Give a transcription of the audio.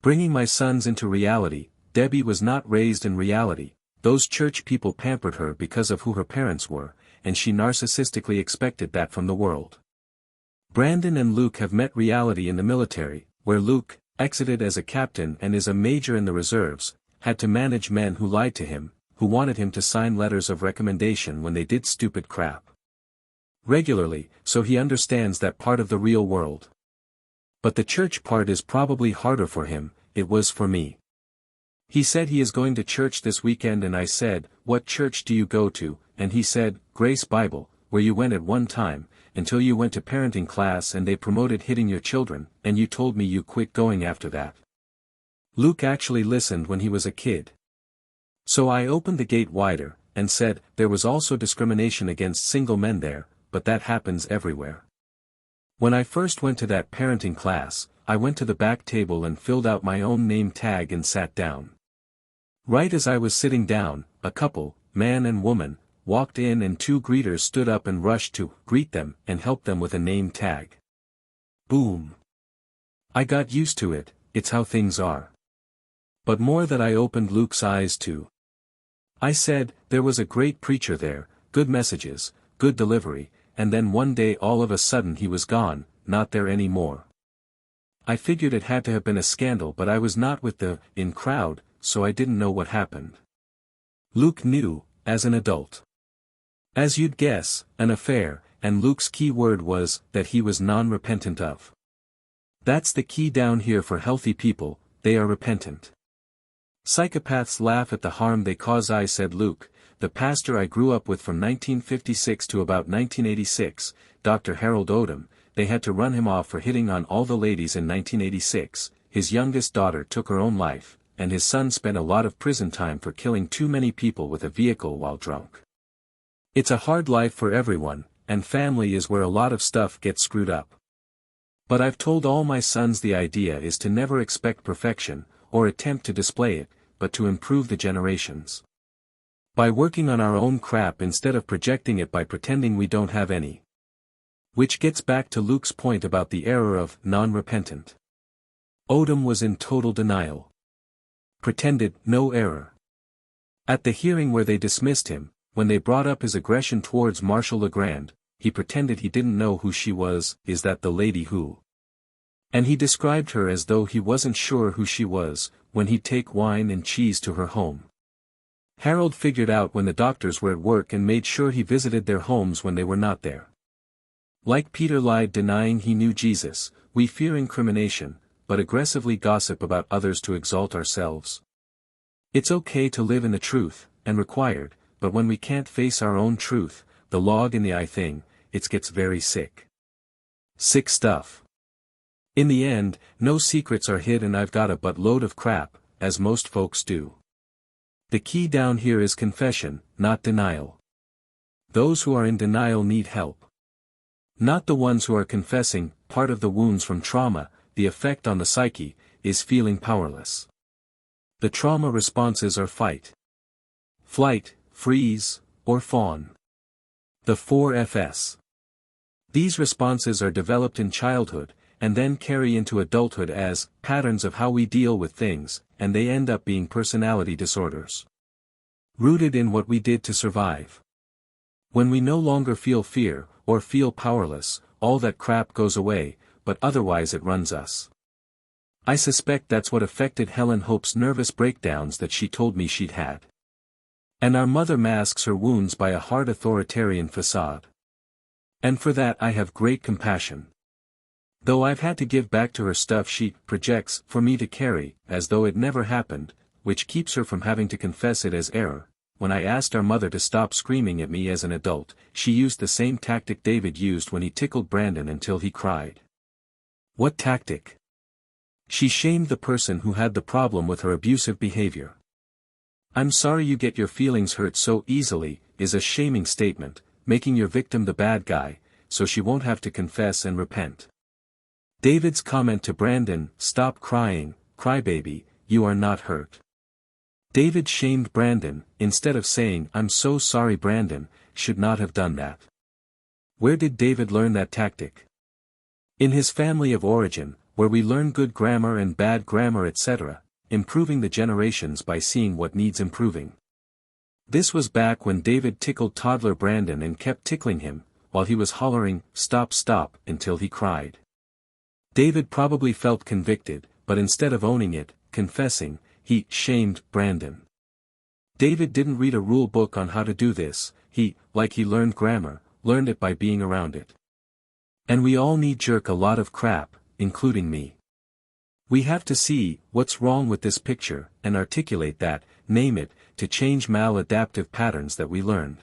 Bringing my sons into reality, Debbie was not raised in reality. Those church people pampered her because of who her parents were, and she narcissistically expected that from the world. Brandon and Luke have met reality in the military, where Luke, exited as a captain and is a major in the reserves, had to manage men who lied to him, who wanted him to sign letters of recommendation when they did stupid crap regularly, so he understands that part of the real world. But the church part is probably harder for him. It was for me. He said he is going to church this weekend and I said, "What church do you go to?" And he said, "Grace Bible, where you went at one time, until you went to parenting class and they promoted hitting your children, and you told me you quit going after that." Luke actually listened when he was a kid. So I opened the gate wider, and said, there was also discrimination against single men there, but that happens everywhere. When I first went to that parenting class, I went to the back table and filled out my own name tag and sat down. Right as I was sitting down, a couple, man and woman, walked in and two greeters stood up and rushed to greet them and help them with a name tag. Boom. I got used to it, it's how things are. But more that I opened Luke's eyes to. I said, there was a great preacher there, good messages, good delivery, and then one day all of a sudden he was gone, not there anymore. I figured it had to have been a scandal, but I was not with the in crowd, so I didn't know what happened. Luke knew, as an adult. As you'd guess, an affair, and Luke's key word was that he was non-repentant of. That's the key down here for healthy people, they are repentant. Psychopaths laugh at the harm they cause. I said, Luke, the pastor I grew up with from 1956 to about 1986, Dr. Harold Odom, they had to run him off for hitting on all the ladies in 1986, his youngest daughter took her own life, and his son spent a lot of prison time for killing too many people with a vehicle while drunk. It's a hard life for everyone, and family is where a lot of stuff gets screwed up. But I've told all my sons the idea is to never expect perfection, or attempt to display it, but to improve the generations. By working on our own crap instead of projecting it by pretending we don't have any. Which gets back to Luke's point about the error of non-repentant. Odom was in total denial. Pretended no error. At the hearing where they dismissed him, when they brought up his aggression towards Marshall Legrand, he pretended he didn't know who she was. Is that the lady who? And he described her as though he wasn't sure who she was, when he'd take wine and cheese to her home. Harold figured out when the doctors were at work and made sure he visited their homes when they were not there. Like Peter lied denying he knew Jesus, we fear incrimination, but aggressively gossip about others to exalt ourselves. It's okay to live in the truth, and required, but when we can't face our own truth, the log in the eye thing, it gets very sick. Sick stuff. In the end, no secrets are hid and I've got a buttload of crap, as most folks do. The key down here is confession, not denial. Those who are in denial need help. Not the ones who are confessing. Part of the wounds from trauma, the effect on the psyche, is feeling powerless. The trauma responses are fight, flight, freeze, or fawn. The 4 Fs. These responses are developed in childhood, and then carry into adulthood as patterns of how we deal with things, and they end up being personality disorders. Rooted in what we did to survive. When we no longer feel fear, or feel powerless, all that crap goes away, but otherwise it runs us. I suspect that's what affected Helen Hope's nervous breakdowns that she told me she'd had. And our mother masks her wounds by a hard authoritarian facade. And for that I have great compassion. Though I've had to give back to her stuff she projects for me to carry, as though it never happened, which keeps her from having to confess it as error. When I asked our mother to stop screaming at me as an adult, she used the same tactic David used when he tickled Brandon until he cried. What tactic? She shamed the person who had the problem with her abusive behavior. I'm sorry you get your feelings hurt so easily, is a shaming statement, making your victim the bad guy, so she won't have to confess and repent. David's comment to Brandon, stop crying, crybaby, you are not hurt. David shamed Brandon, instead of saying, I'm so sorry. Brandon should not have done that. Where did David learn that tactic? In his family of origin, where we learn good grammar and bad grammar etc., improving the generations by seeing what needs improving. This was back when David tickled toddler Brandon and kept tickling him, while he was hollering, "Stop, stop," until he cried. David probably felt convicted, but instead of owning it, confessing, he shamed Brandon. David didn't read a rule book on how to do this, he learned grammar, learned it by being around it. And we all knee-jerk a lot of crap, including me. We have to see what's wrong with this picture, and articulate that, name it, to change maladaptive patterns that we learned.